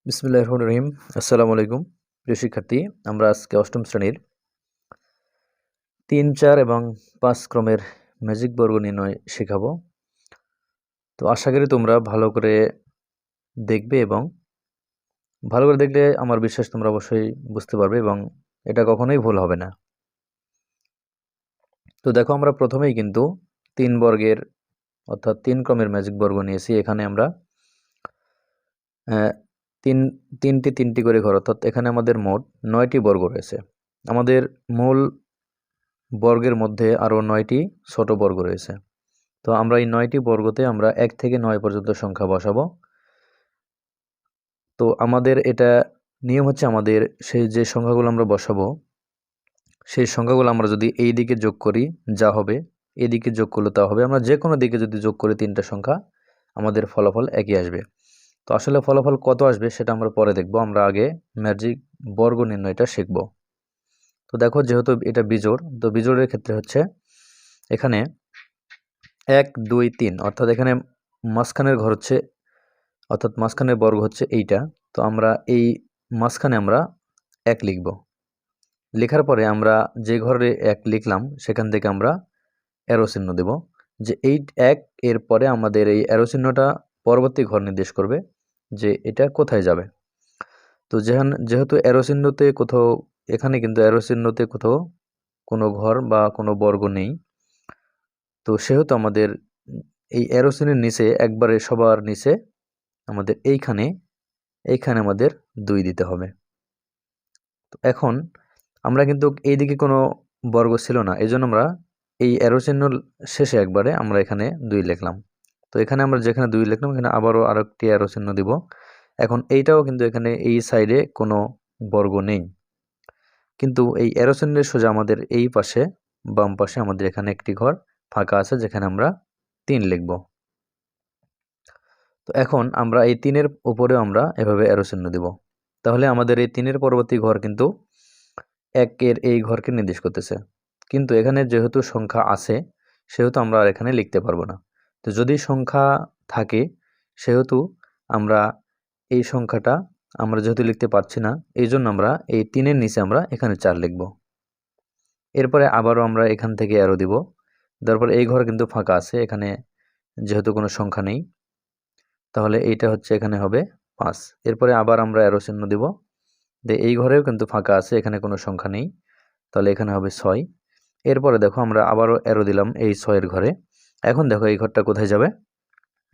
বিসমিল্লাহির রহমানির রহিম। আসসালামু আলাইকুম প্রিয় শিক্ষার্থী। আমরা আজকে অষ্টম শ্রেণীর ৩, ৪ এবং ৫ ক্রমের ম্যাজিক বর্গ নির্ণয় শেখাবো। তো আশা করি তোমরা ভালো করে দেখবে এবং ভালো করে দেখলে আমার বিশ্বাস তোমরা অবশ্যই বুঝতে পারবে এবং এটা কখনোই ভুল হবে না। তো দেখো, আমরা প্রথমেই কিন্তু ৩ বর্গের অর্থাৎ ৩ ক্রমের ম্যাজিক বর্গ নিয়েছি। এখানে আমরা তিনটি করে ঘর, অর্থাৎ এখানে আমাদের মোট ৯টি বর্গ রয়েছে। আমাদের মূল বর্গের মধ্যে আরও ৯টি ছোট বর্গ রয়েছে। তো আমরা এই ৯টি বর্গতে আমরা ১ থেকে ৯ পর্যন্ত সংখ্যা বসাবো। তো আমাদের এটা নিয়ম হচ্ছে, আমাদের সেই যে সংখ্যাগুলো আমরা বসাবো সেই সংখ্যাগুলো আমরা যদি এই দিকে যোগ করি যা হবে, এদিকে যোগ করলে তা হবে। আমরা যে কোনো দিকে যদি যোগ করি ৩টা সংখ্যা, আমাদের ফলাফল একই আসবে। তো আসলে ফলাফল কত আসবে সেটা আমরা পরে দেখব, আমরা আগে ম্যাজিক বর্গ নির্ণয়টা শিখব। তো দেখো, যেহেতু এটা বিজোড়, তো বিজোড়ের ক্ষেত্রে হচ্ছে এখানে ১, ২, ৩, অর্থাৎ এখানে মাঝখানের ঘর হচ্ছে, অর্থাৎ মাঝখানের বর্গ হচ্ছে এইটা। তো আমরা এই মাঝখানে আমরা ১ লিখব। লেখার পরে আমরা যে ঘরে ১ লিখলাম সেখান থেকে আমরা অ্যারো চিহ্ন দেব, যে এই ১ এর পরে আমাদের এই অ্যারো চিহ্নটা পরবর্তী ঘর নির্দেশ করবে যে এটা কোথায় যাবে। তো যেহেতু অ্যারো চিহ্নতে কোথাও, এখানে কিন্তু অ্যারো চিহ্নতে কোথাও কোনো ঘর বা কোনো বর্গ নেই। তো সেহেতু আমাদের এই অ্যারো চিহ্নের নিচে, একবারে সবার নিচে আমাদের এইখানে আমাদের ২ দিতে হবে। তো এখন আমরা কিন্তু এইদিকে কোনো বর্গ ছিল না, এজন্য আমরা এই অ্যারো চিহ্ন শেষে একবারে আমরা এখানে ২ লিখলাম। তো এখানে আমরা যেখানে ২ লিখলাম এখানে আবারও আরেকটি অ্যারো চিহ্ন দিব। এখন এইটাও কিন্তু এখানে এই সাইডে কোনো বর্গ নেই, কিন্তু এই অ্যারো চিহ্নের সোজা আমাদের এই পাশে, বাম পাশে আমাদের এখানে একটি ঘর ফাঁকা আছে যেখানে আমরা ৩ লিখব। তো এখন আমরা এই ৩-এর উপরেও আমরা এভাবে অ্যারো চিহ্ন দিব। তাহলে আমাদের এই ৩-এর পরবর্তী ঘর কিন্তু ১-এর এই ঘরকে নির্দেশ করতেছে। কিন্তু এখানে যেহেতু সংখ্যা আছে সেহেতু আমরা আর এখানে লিখতে পারবো না। তো যদি সংখ্যা থাকে সেহেতু আমরা এই সংখ্যাটা আমরা যেহেতু লিখতে পারছি না, এই জন্য আমরা এই ৩-এর নিচে আমরা এখানে ৪ লিখব। এরপরে আবারও আমরা এখান থেকে অ্যারো দিব। তারপর এই ঘর কিন্তু ফাঁকা আছে, এখানে যেহেতু কোনো সংখ্যা নেই, তাহলে এইটা হচ্ছে এখানে হবে ৫। এরপরে আবার আমরা অ্যারো চিহ্ন দিব, এই ঘরেও কিন্তু ফাঁকা আছে, এখানে কোনো সংখ্যা নেই, তাহলে এখানে হবে ৬। এরপরে দেখো আমরা আবারও অ্যারো দিলাম এই ৬-এর ঘরে। এখন দেখো এই ঘরটা কোথায় যাবে,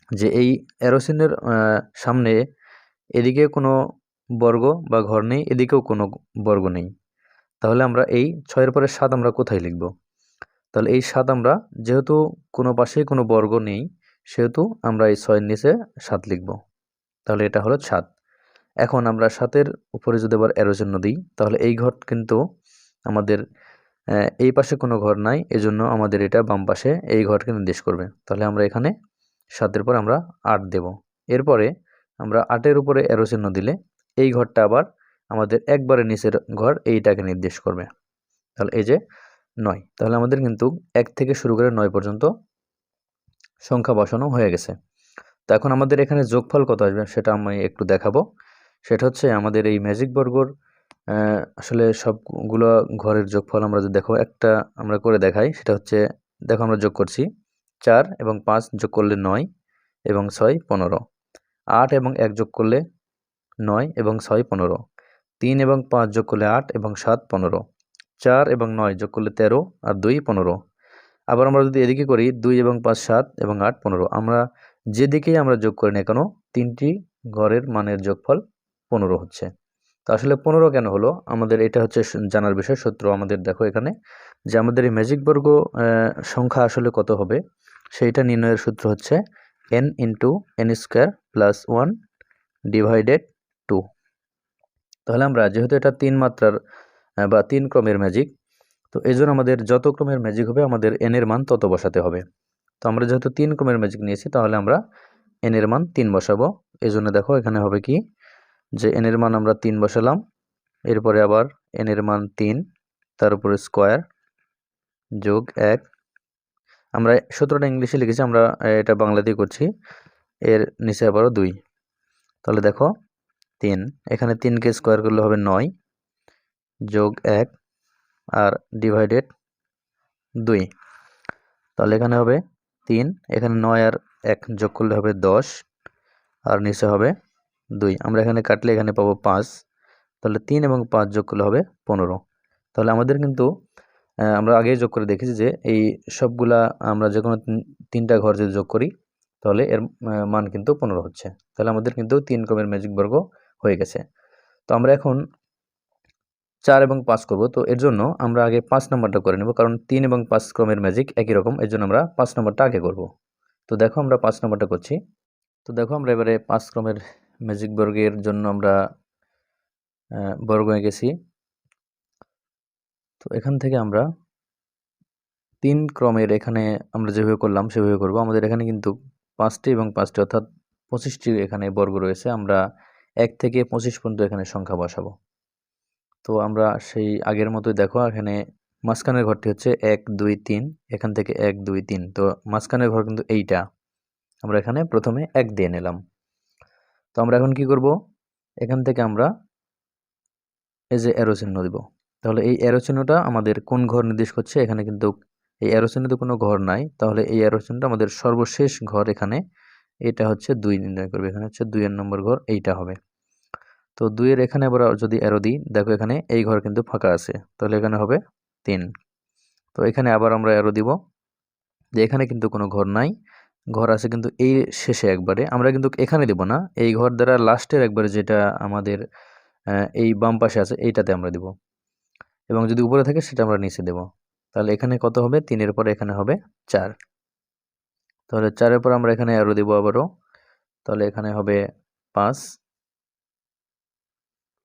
যে এই অ্যারো চিহ্নের সামনে এদিকে কোনো বর্গ বা ঘর নেই, এদিকেও কোনো বর্গ নেই, তাহলে আমরা এই ৬-এর পরে ৭ আমরা কোথায় লিখব? তাহলে এই ৭ আমরা, যেহেতু কোনো পাশেই কোনো বর্গ নেই সেহেতু আমরা এই ৬-এর নিচে ৭ লিখব। তাহলে এটা হলো ৭। এখন আমরা ৭-এর উপরে যদি আবার অ্যারো চিহ্ন দিই, তাহলে এই ঘর কিন্তু আমাদের এই পাশে কোনো ঘর নাই, এজন্য আমাদের এটা বাম পাশে এই ঘরকে নির্দেশ করবে। তাহলে আমরা এখানে ৭-এর পর আমরা ৮ দেব। এরপরে আমরা ৮-এর উপরে অ্যারো চিহ্ন দিলে এই ঘরটা আবার আমাদের একবারে নিচের ঘর, এইটাকে নির্দেশ করবে। তাহলে এই যে ৯, তাহলে আমাদের কিন্তু ১ থেকে শুরু করে ৯ পর্যন্ত সংখ্যা বসানো হয়ে গেছে। তো এখন আমাদের এখানে যোগফল কত আসবে সেটা আমি একটু দেখাবো। সেটা হচ্ছে আমাদের এই ম্যাজিক বর্গর আসলে সবগুলো ঘরের যোগফল আমরা যদি দেখো, একটা আমরা করে দেখাই। সেটা হচ্ছে, দেখো আমরা যোগ করছি ৪ এবং ৫ যোগ করলে ৯ এবং ৬ ১৫, ৮ এবং ১ যোগ করলে ৯ এবং ৬ ১৫, ৩ এবং ৫ যোগ করলে ৮ এবং ৭ ১৫, ৪ এবং ৯ যোগ করলে ১৩ আর ২ ১৫। আবার আমরা যদি এদিকে করি ২ এবং ৫ ৭ এবং ৮ ১৫, আমরা যেদিকেই আমরা যোগ করি না কেন ৩টি ঘরের মানের যোগফল ১৫ হচ্ছে। তো আসলে ১৫ কেন হলো আমাদের এটা হচ্ছে জানার বিষয়। সূত্র আমাদের দেখো এখানে, যে আমাদের এই ম্যাজিক বর্গ সংখ্যা আসলে কত হবে সেইটা নির্ণয়ের সূত্র হচ্ছে n into n square plus 1 divided 2। তাহলে আমরা যেহেতু এটা ৩ মাত্রার বা ৩ ক্রমের ম্যাজিক, তো এই জন্য আমাদের যত ক্রমের ম্যাজিক হবে আমাদের n এর মান তত বসাতে হবে। তো আমরা যেহেতু ৩ ক্রমের ম্যাজিক নিয়েছি তাহলে আমরা n এর মান ৩ বসাবো। এই জন্য দেখো এখানে হবে কি, যে n এর মান আমরা ৩ বসালাম, এরপরে আবার n এর মান ৩, তার উপরে স্কোয়ার যোগ ১। আমরা সূত্রটা ইংলিশে লিখেছি, আমরা এটা বাংলাতেই করছি। এর নিচে আবারও ২। তাহলে দেখো 3, এখানে 3কে স্কোয়ার করলে হবে 9 যোগ 1 আর ডিভাইডেড 2, তাহলে এখানে হবে 3, এখানে 9 আর 1 যোগ করলে হবে 10 আর নিচে হবে 2। আমরা এখানে কাটলে এখানে পাবো 5, তাহলে 3 এবং 5 যোগ করলে হবে 15। তাহলে আমাদের কিন্তু আমরা আগেই যোগ করে দেখেছি যে এই সবগুলা আমরা যে কোনো 3টা ঘর যদি যোগ করি তাহলে এর মান কিন্তু 15 হচ্ছে। তাহলে আমাদের কিন্তু 3 ক্রমের ম্যাজিক বর্গ হয়ে গেছে। তো আমরা এখন 4 এবং 5 করব। তো এর জন্য আমরা আগে 5 নম্বরটা করে নেব, কারণ 3 এবং 5 ক্রমের ম্যাজিক একই রকম, এর জন্য আমরা 5 নম্বরটা আগে করব। তো দেখো আমরা 5 নম্বরটা করছি। তো দেখো আমরা এবারে 5 ক্রমের ম্যাজিক বর্গের জন্য আমরা বর্গ এঁকেছি। তো এখান থেকে আমরা 3 ক্রমের এখানে আমরা যেভাবে করলাম সেভাবে করব। আমাদের এখানে কিন্তু 5টি এবং 5টি অর্থাৎ 25টি এখানে বর্গ রয়েছে। আমরা 1 থেকে 25 পর্যন্ত এখানে সংখ্যা বসাবো। তো আমরা সেই আগের মতোই দেখো এখানে মাঝখানের ঘরটি হচ্ছে 1 2 3, এখান থেকে 1 2 3। তো মাঝখানের ঘর কিন্তু এইটা, আমরা এখানে প্রথমে 1 দিয়ে নিলাম। তো আমরা এখন কি করব, এখান থেকে আমরা এই যে অ্যারো চিহ্ন দিব। তাহলে এই অ্যারো চিহ্নটা আমাদের কোন ঘর নির্দেশ করছে, এখানে কিন্তু এই অ্যারো চিহ্নে তো কোনো ঘর নাই, তাহলে এই অ্যারো চিহ্নটা আমাদের সর্বশেষ ঘর, এখানে এটা হচ্ছে 2 নির্ণয় করবে। এখানে হচ্ছে 2 এর নম্বর ঘর এইটা হবে। তো 2 এর এখানে আবার যদি অ্যারো দিই, দেখো এখানে এই ঘর কিন্তু ফাঁকা আছে, তাহলে এখানে হবে 3। তো এখানে আবার আমরা অ্যারো দিব যে এখানে কিন্তু কোনো ঘর নাই, ঘর আছে কিন্তু এই শেষে একবারে, আমরা কিন্তু এখানে দিব না, এই ঘর দ্বারা লাস্টের একবারে যেটা আমাদের এই বাম পাশে আছে এইটাতে আমরা দিব, এবং যদি উপরে থাকে সেটা আমরা নিচে দেব। তাহলে এখানে কত হবে, 3 এর পরে এখানে হবে 4। তাহলে 4 এর পর আমরা এখানে অ্যারো দিব আবারও, তাহলে এখানে হবে 5।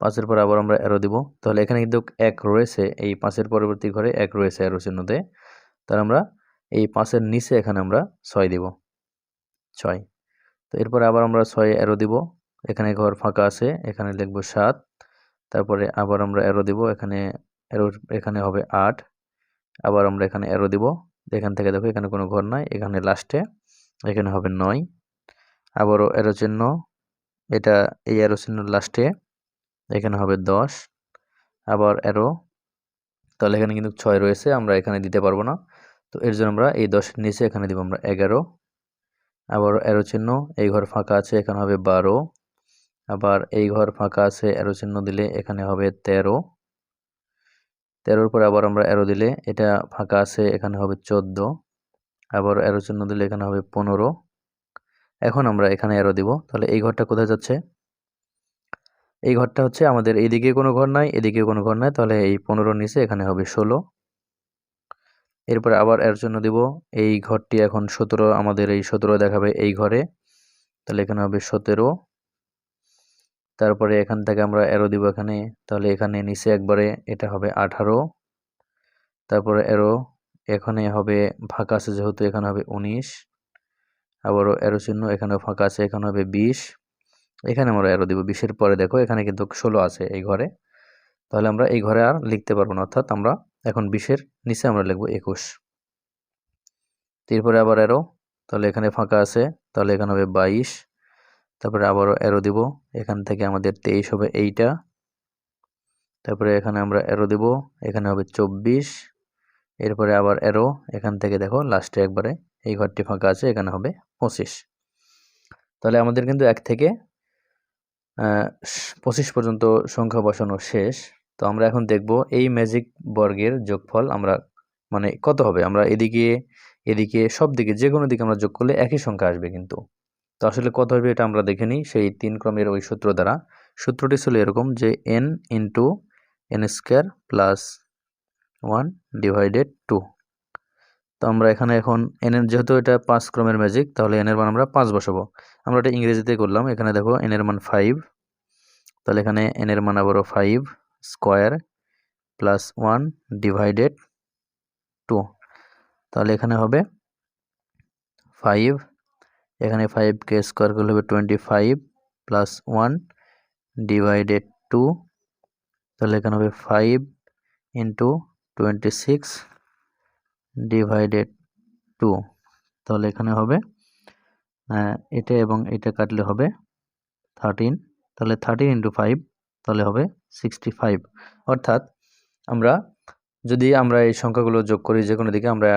5 এর পর আবার আমরা অ্যারো দিব, তাহলে এখানে কিন্তু 1 রয়েছে, এই 5 এর পরবর্তী ঘরে 1 রয়েছে অ্যারো চিহ্নতে। তাহলে আমরা এই 5 এর নিচে এখানে আমরা 6 দিব, 6। তো এরপরে আবার আমরা 6 অ্যারো দিব, এখানে ঘর ফাঁকা আছে, এখানে লিখব 7। তারপরে আবার আমরা অ্যারো দিব, এখানে অ্যারো এখানে হবে 8। আবার আমরা এখানে অ্যারো দিব, এখান থেকে দেখো এখানে কোনো ঘর নাই, এখানে লাস্টে এখানে হবে 9। আবারও অ্যারো চিহ্ন, এটা এই অ্যারো চিহ্ন লাস্টে এখানে হবে 10। আবার অ্যারো, তাহলে এখানে কিন্তু 6 রয়েছে, আমরা এখানে দিতে পারবো না, তো এর জন্য আমরা এই 10 এর নিচে এখানে দিব আমরা 11। আবার অ্যারো চিহ্ন, এই ঘর ফাঁকা আছে, এখানে হবে 12। আবার এই ঘর ফাঁকা আছে, অ্যারো চিহ্ন দিলে এখানে হবে 13। 13 পরে আবার আমরা অ্যারো দিলে এটা ফাঁকা আছে, এখানে হবে 14। আবার অ্যারো চিহ্ন দিলে এখানে হবে 15। এখন আমরা এখানে অ্যারো দিব, তাহলে এই ঘরটা কোথায় যাচ্ছে, এই ঘরটা হচ্ছে আমাদের এইদিকে কোনো ঘর নাই, এদিকে কোনো ঘর নাই, তাহলে এই 15 নিচে এখানে হবে 16। এরপরে আবার এর জন্য দিব, এই ঘরটি এখন 17, আমাদের এই 17 দেখাবে এই ঘরে, তাহলে এখানে হবে 17। তারপরে এখান থেকে আমরা অ্যারো দিব এখানে, তাহলে এখানে নিচে একবারে এটা হবে 18। তারপরে অ্যারো এখানে হবে ফাঁকা আছে যেহেতু, এখানে হবে 19। আবারও অ্যারো চিহ্ন, এখানে ফাঁকা আছে, এখানে হবে 20। এখানে আমরা অ্যারো দিব 20 এর পরে, দেখো এখানে কিন্তু 16 আছে এই ঘরে, তাহলে আমরা এই ঘরে আর লিখতে পারবো না, অর্থাৎ আমরা এখন 20 এর নিচে আমরা লিখবো 21। এরপরে আবার অ্যারো, তাহলে এখানে ফাঁকা আছে, তাহলে এখানে হবে 22। তারপরে আবারও অ্যারো দিব, এখান থেকে আমাদের 23 হবে এইটা। তারপরে এখানে আমরা অ্যারো দিব, এখানে হবে 24। এরপরে আবার অ্যারো, এখান থেকে দেখো লাস্টে একবারে এই ঘরটি ফাঁকা আছে, এখানে হবে 25। তাহলে আমাদের কিন্তু 1 থেকে 25 পর্যন্ত সংখ্যা বসানো শেষ। তো আমরা এখন দেখব এই ম্যাজিক বর্গের যোগফল আমরা মানে কত হবে। আমরা এদিকে এদিকে সব দিকে যে কোনো দিকে আমরা যোগ করলে একই সংখ্যা আসবে কিন্তু। তো আসলে কত হবে এটা আমরা দেখে নিই সেই 3 ক্রমের ওই সূত্র দ্বারা। সূত্রটি ছিল এরকম যে n into n square plus 1 divided 2। তো আমরা এখানে এখন n এর যেহেতু এটা 5 ক্রমের ম্যাজিক, তাহলে n এর মান আমরা 5 বসাবো। আমরা এটা ইংরেজিতে করলাম, এখানে দেখো n এর মান 5, তাহলে এখানে n এর মান আবারও 5 স্কোয়ার প্লাস 1 ডিভাইডেড 2। তাহলে এখানে হবে 5, এখানে 5কে স্কোয়ার করলে হবে 25 প্লাস 1 ডিভাইডেড 2। তাহলে এখানে হবে 5 ইন্টু 26 ডিভাইডেড 2। তাহলে এখানে হবে এটা এবং এটা কাটলে হবে 13। তাহলে 13 ইন্টু 5 তাহলে হবে 65। অর্থাৎ আমরা যদি আমরা এই সংখ্যাগুলো যোগ করি যে কোনো দিকে আমরা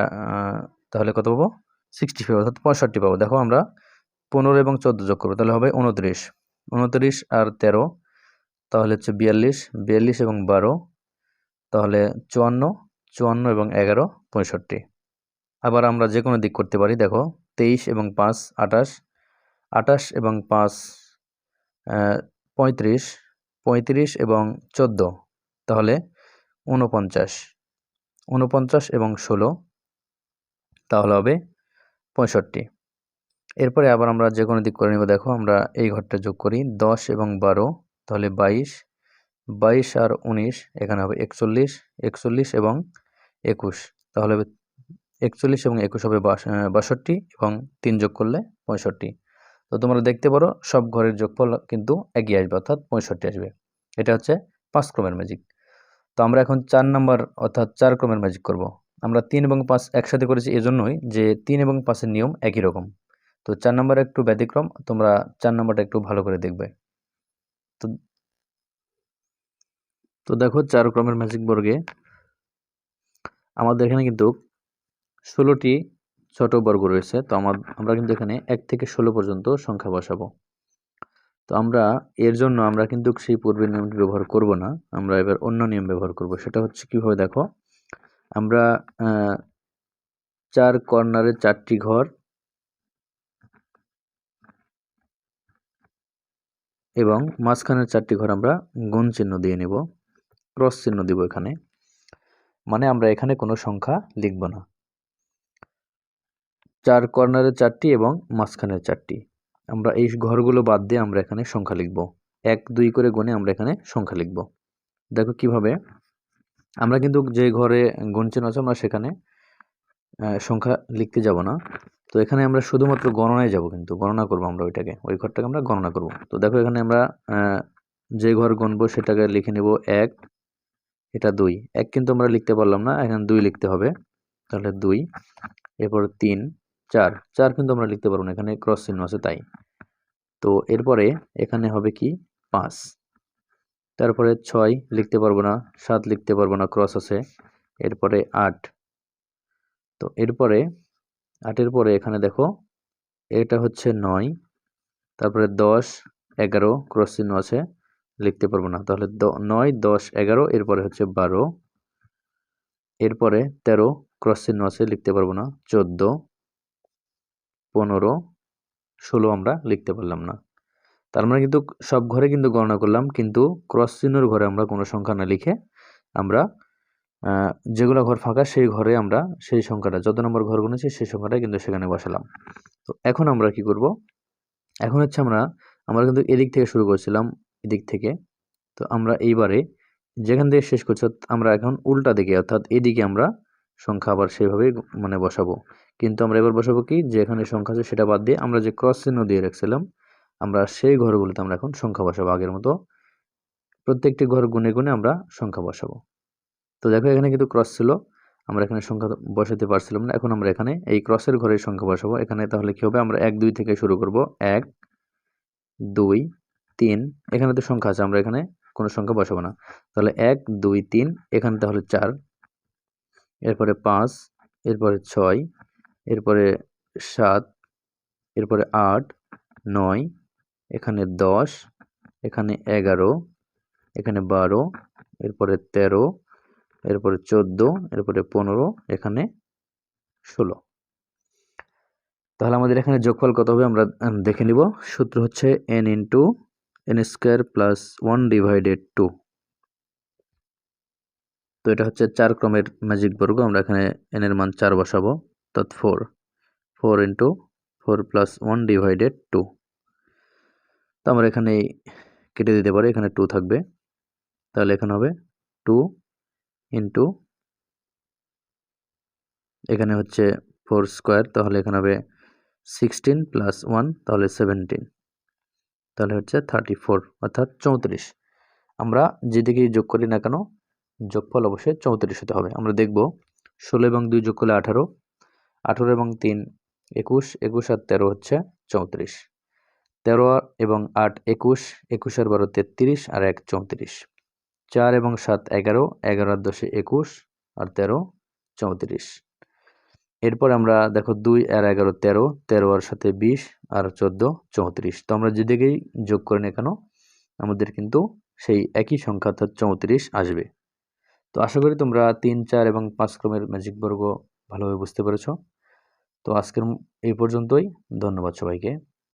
তাহলে কত পাবো? 65, অর্থাৎ 65 পাবো। দেখো আমরা 15 এবং 14 যোগ করবো, তাহলে হবে 29। 29 আর 13 তাহলে হচ্ছে 42, 42 এবং 12 তাহলে 54, 54 এবং 11 65। আবার আমরা যে কোনো দিক করতে পারি। দেখো 23 এবং 5 28, 28 এবং 5 35, 35 এবং 14 তাহলে 49, 49 এবং 16 তাহলে হবে 65। এরপরে আবার আমরা যে কোনো দিক করে নেব। দেখো আমরা এই ঘরটা যোগ করি 10 এবং 12 তাহলে 22, 22 আর 19 এখানে হবে 41, 41 এবং 21 তাহলে হবে 41 এবং 21 হবে 62 এবং 3 যোগ করলে 65। তো তোমরা দেখতে পারো সব ঘরের যোগফল কিন্তু একই আসবে, অর্থাৎ 65 আসবে। এটা হচ্ছে 5 ক্রমের ম্যাজিক। তো আমরা এখন 4 নাম্বার অর্থাৎ 4 ক্রমের ম্যাজিক করব। আমরা 3 এবং 5 একসাথে করেছি এজন্যই যে 3 এবং 5 এর নিয়ম একই রকম। তো 4 নাম্বার একটু ব্যতিক্রম, তোমরা 4 নাম্বারটা একটু ভালো করে দেখবে। তো তো দেখো 4 ক্রমের ম্যাজিক বর্গে আমাদের এখানে কিন্তু 16টি ছোট বর্গ রয়েছে। তো আমরা কিন্তু এখানে 1 থেকে 16 পর্যন্ত সংখ্যা বসাবো। তো আমরা এর জন্য আমরা কিন্তু সেই পূর্বের নিয়মটি ব্যবহার করব না, আমরা এবার অন্য নিয়ম ব্যবহার করব। সেটা হচ্ছে কিভাবে, দেখো আমরা 4 কর্নারে 4টি ঘর এবং মাঝখানের 4টি ঘর আমরা গুণ চিহ্ন দিয়ে নেব, ক্রস চিহ্ন দিব এখানে। মানে আমরা এখানে কোনো সংখ্যা লিখব না। 4 কর্নারে 4টি এবং মাঝখানের 4টি, আমরা এই ঘরগুলো বাদ দিয়ে আমরা এখানে সংখ্যা লিখব। 1 2 করে গুণে আমরা এখানে সংখ্যা লিখব। দেখো কিভাবে, আমরা কিন্তু যে ঘরে গুণ চিহ্ন আছে আমরা সেখানে সংখ্যা লিখতে যাব না। তো এখানে আমরা শুধুমাত্র গণনায় যাব, কিন্তু গণনা করব আমরা ওই ঘরটাকে আমরা গণনা করব। তো দেখো এখানে আমরা যে ঘর গুনবো সেটাকে লিখে নেব 1, এটা 2, 1 কিন্তু আমরা লিখতে পারলাম না, এখানে 2 লিখতে হবে, তাহলে 2। এরপর 3, 4, 4 কিন্তু আমরা লিখতে পারবো না, এখানে ক্রস চিহ্ন আছে তাই। তো এরপরে এখানে হবে কি 5, তারপরে 6 লিখতে পারবো না, 7 লিখতে পারবো না, ক্রস আছে। এরপরে 8, তো এরপরে 8-এর পরে এখানে দেখো এটা হচ্ছে 9, তারপরে 10, 11 ক্রস চিহ্ন আছে, লিখতে পারবো না, তাহলে 9, 10, 11, এরপরে হচ্ছে 12, এরপরে 13 ক্রস চিহ্ন আছে, লিখতে পারবো না, 14, 15, 16 আমরা লিখতে পারলাম না। তার মানে কিন্তু সব ঘরে কিন্তু গণনা করলাম, কিন্তু ক্রস চিহ্নের ঘরে আমরা কোনো সংখ্যা না লিখে আমরা যেগুলো ঘর ফাঁকা সেই ঘরে আমরা সেই সংখ্যাটা, যত নম্বর ঘর গুনেছি সেই সংখ্যাটা কিন্তু সেখানে বসালাম। তো এখন আমরা কি করব, এখন হচ্ছে আমরা কিন্তু এদিক থেকে শুরু করছিলাম, এদিক থেকে। তো আমরা এইবারে যেখান থেকে শেষ করছি আমরা এখন উল্টা দিকে, অর্থাৎ এদিকে আমরা সংখ্যা আবার সেভাবেই মানে বসাবো। কিন্তু আমরা এবার বসাবো কি, যে এখানে সংখ্যা আছে সেটা বাদ দিয়ে আমরা যে ক্রস চিহ্ন দিয়ে রাখছিলাম আমরা সেই ঘরগুলোতে আমরা এখন সংখ্যা বসাবো। আগের মতো প্রত্যেকটি ঘর গুনে গুনে আমরা সংখ্যা বসাবো। তো দেখো এখানে কিন্তু ক্রস ছিল, আমরা এখানে সংখ্যা বসাতে পারছিলাম না, এখন আমরা এখানে এই ক্রসের ঘরের সংখ্যা বসাবো। এখানে তাহলে কি হবে, আমরা 1 2 থেকে শুরু করব, 1 2 3, এখানে তো সংখ্যা আছে, আমরা এখানে কোনো সংখ্যা বসাবো না, তাহলে 1 2 3, এখানে তাহলে 4, এরপরে 5, এরপরে 6, এরপরে 7, এরপরে 8 9, এখানে 10, এখানে 11, এখানে 12, এরপরে 13, এরপরে 14, এরপরে 15, এখানে 16। তাহলে আমাদের এখানে যোগফল কত হবে আমরা দেখে নিব। সূত্র হচ্ছে n into n square plus 1/2। তো এটা হচ্ছে 4 ক্রমের ম্যাজিক বর্গ, আমরা এখানে n এর মান 4 বসাবো, অর্থাৎ 4, 4 ইন্টু 4 প্লাস 1/2। তো আমরা এখানে কেটে দিতে পারি, এখানে 2 থাকবে, তাহলে এখানে হবে 2 ইন্টু এখানে হচ্ছে 4 স্কোয়ার, তাহলে এখানে হবে 16 প্লাস 1, তাহলে 17, তাহলে হচ্ছে 34, অর্থাৎ 34। আমরা যেদিকেই যোগ করি না কেন যোগফল অবশ্যই 34 হতে হবে। আমরা দেখব 16 এবং 2 যোগ করলে 18, 18 এবং 3 21, 21 আর 13 হচ্ছে 34, 13 এবং 8 21, 21 আর 12 33 আর 1 34, 4 এবং 7 11, 11 আর 10 21 আর 13 34। এরপর আমরা দেখো 2 আর 11 13, 13 আর 7 20 আর 14 34। তো আমরা যেদিকেই যোগ করি না কেন আমাদের কিন্তু সেই একই সংখ্যা অর্থাৎ 34 আসবে। তো আশা করি তোমরা 3, 4 এবং 5 ক্রমের ম্যাজিক বর্গ ভালোভাবে বুঝতে পেরেছো। তো আজকের এই পর্যন্তই। ধন্যবাদ সবাইকে।